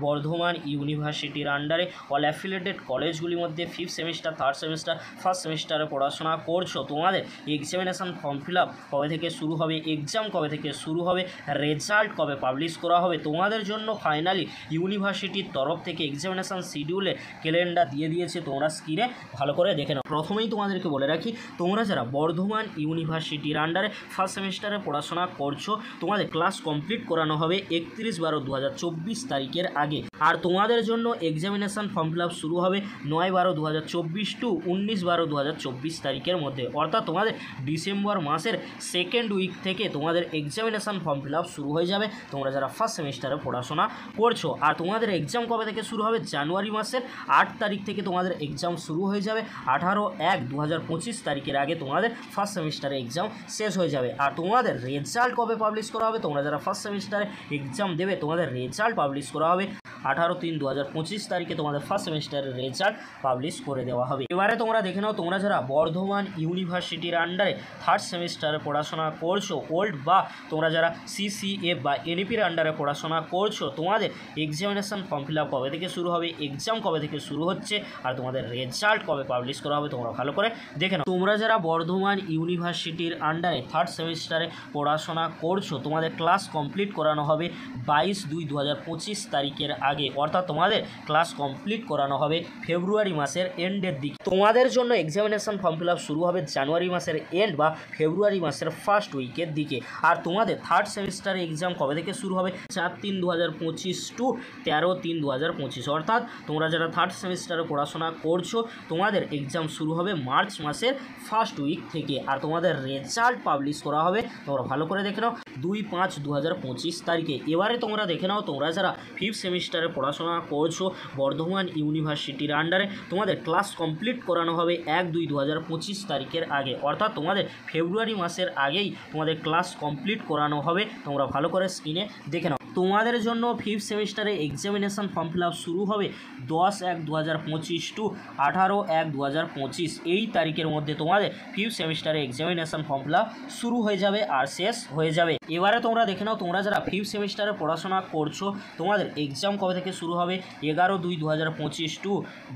বর্ধমান ইউনিভার্সিটির আন্ডারে all affiliated কলেজগুলির মধ্যে 5th semester, 3rd semester, 1st সেমিস্টারে পড়াশোনা করছো, তোমাদের এক্সামিনেশান ফর্ম ফিল আপ কবে থেকে শুরু হবে, এক্সাম কবে থেকে শুরু হবে, রেজাল্ট কবে পাবলিশ করা হবে, তোমাদের জন্য ফাইনালি ইউনিভার্সিটির তরফ থেকে এক্সামিনেশান শিডিউলে ক্যালেন্ডার দিয়ে দিয়েছে। তোমরা স্ক্রিনে ভালো করে দেখে নাও। প্রথমেই তোমাদেরকে বলে রাখি, তোমরা যারা বর্ধমান ইউনিভার্সিটির আন্ডারে 1st সেমিস্টারে পড়াশোনা করছো, তোমাদের ক্লাস কমপ্লিট করানো হবে 31/12/2024 তারিখের আগে। আর তোমাদের জন্য এক্সামিনেশান ফর্ম ফিল আপ শুরু হবে 9/12/2024 টু 19/12/2024 তারিখের মধ্যে, অর্থাৎ তোমাদের ডিসেম্বর মাসের সেকেন্ড উইক থেকে তোমাদের এক্সামিনেশান ফর্ম ফিল আপ শুরু হয়ে যাবে, তোমরা যারা 1st সেমিস্টারে পড়াশোনা করছো। আর তোমাদের এক্সাম কবে থেকে শুরু হবে, জানুয়ারি মাসের 8 তারিখ থেকে তোমাদের এক্সাম শুরু হয়ে যাবে, 18/1/2025 তারিখের আগে তোমাদের 1st সেমিস্টারে এক্সাম শেষ হয়ে যাবে। আর তোমাদের রেজাল্ট কবে পাবলিশ করা হবে, তোমরা যারা 1st সেমিস্টারে এক্সাম দেবে, তোমাদের রেজাল্ট পাবলিশ করা হবে 18/3/2025 তারিখে তোমাদের 1st সেমিস্টারের রেজাল্ট পাবলিশ করে দেওয়া হবে। এবারে তোমরা দেখে নাও, তোমরা যারা বর্ধমান ইউনিভার্সিটির আন্ডারে 3rd সেমিস্টারে পড়াশোনা করছো, ওল্ড বা তোমরা যারা সিসিএ বা এনইপির আন্ডারে পড়াশোনা করছো, তোমাদের এক্সামিনেশান ফর্ম ফিল আপ কবে থেকে শুরু হবে, এক্সাম কবে থেকে শুরু হচ্ছে, আর তোমাদের রেজাল্ট কবে পাবলিশ করা হবে, তোমরা ভালো করে দেখে নাও। তোমরা যারা বর্ধমান ইউনিভার্সিটির আন্ডারে 3rd সেমিস্টারে পড়াশোনা করছো, তোমাদের ক্লাস কমপ্লিট করানো হবে 22/2/2025 তারিখের আগে, অর্থাৎ তোমাদের ক্লাস কমপ্লিট করানো হবে ফেব্রুয়ারি মাসের এন্ডের দিকে। তোমাদের জন্য এক্সামিনেশান ফর্ম ফিল আপ শুরু হবে জানুয়ারি মাসের এন্ড বা ফেব্রুয়ারি মাসের ফার্স্ট উইকের দিকে। আর তোমাদের 3rd সেমিস্টারে এক্সাম কবে থেকে শুরু হবে, 4/3/2025 টু 13/3/2025, অর্থাৎ তোমরা যারা 3rd সেমিস্টারে পড়াশোনা করছো, তোমাদের এক্সাম শুরু হবে মার্চ মাসের ফার্স্ট উইক থেকে। আর তোমাদের রেজাল্ট পাবলিশ করা হবে, তোমরা ভালো করে দেখে নাও, 2/5/2025 তারিখে। এবারে তোমরা দেখে নাও, তোমরা যারা 5th সেমিস্টারে পড়াশোনা করছো বর্ধমান ইউনিভার্সিটির আন্ডারে, তোমাদের ক্লাস কমপ্লিট করানো হবে 1/2/2025 তারিখের আগে, অর্থাৎ তোমাদের ফেব্রুয়ারি মাসের আগেই তোমাদের ক্লাস কমপ্লিট করানো হবে, তোমরা ভালো করে স্ক্রিনে দেখে নাও। তোমাদের জন্য 5th সেমিস্টারে এক্সামিনেশান ফর্ম ফিল আপ শুরু হবে 10/1/2025 টু 18/1/2025 এই তারিখের মধ্যে তোমাদের 5th সেমিস্টারে এক্সামিনেশান ফর্ম ফিল আপ শুরু হয়ে যাবে আর শেষ হয়ে যাবে। এবারে তোমরা দেখে নাও, তোমরা যারা 5th সেমিস্টারে পড়াশোনা করছো, তোমাদের এক্সাম কবে থেকে শুরু হবে, 11/2/2025 টু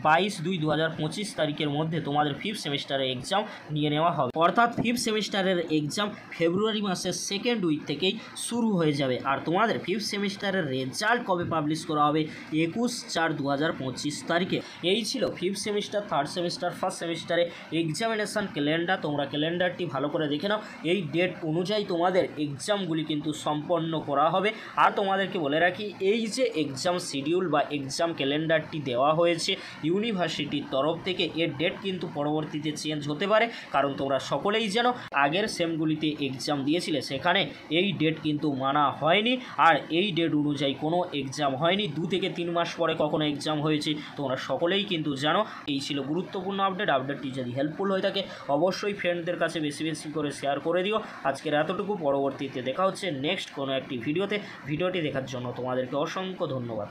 22/2/2025 তারিখের মধ্যে তোমাদের 5th সেমিস্টারে এক্সাম নিয়ে নেওয়া হবে, অর্থাৎ 5th সেমিস্টারের এক্সাম ফেব্রুয়ারি মাসের সেকেন্ড উইক থেকেই শুরু হয়ে যাবে। আর তোমাদের 5th সেমিস্টারের রেজাল্ট কবে পাবলিশ করা হবে, 21/4/2025 তারিখে। এই ছিল 5th semester, 3rd semester, 1st সেমিস্টারে এক্সামিনেশান ক্যালেন্ডার। তোমরা ক্যালেন্ডারটি ভালো করে দেখে নাও, এই ডেট অনুযায়ী তোমাদের এক্সামগুলি কিন্তু সম্পন্ন করা হবে। আর তোমাদেরকে বলে রাখি, এই যে এক্সাম শিডিউল বা এক্সাম ক্যালেন্ডারটি দেওয়া হয়েছে ইউনিভার্সিটির তরফ থেকে, এর ডেট কিন্তু পরবর্তীতে চেঞ্জ হতে পারে, কারণ তোমরা সকলেই জানো আগের সেমগুলিতে এক্সাম দিয়েছিলে, সেখানে এই ডেট কিন্তু মানা হয়নি, আর এই ডেট অনুযায়ী কোনো এক্সাম হয়নি। 2 থেকে 3 মাস পরে কখনো এক্সাম হয়েছে, তোমরা সকলেই কিন্তু জানো। এই ছিল গুরুত্বপূর্ণ আপডেটটি যদি হেল্পফুল হয়ে থাকে, অবশ্যই ফ্রেন্ডদের কাছে বেশি বেশি করে শেয়ার করে দিও। আজকের এতটুকু, পরবর্তীতে দেখা হচ্ছে নেক্সট কোনো একটি ভিডিওতে। ভিডিওটি দেখার জন্য তোমাদেরকে অসংখ্য ধন্যবাদ।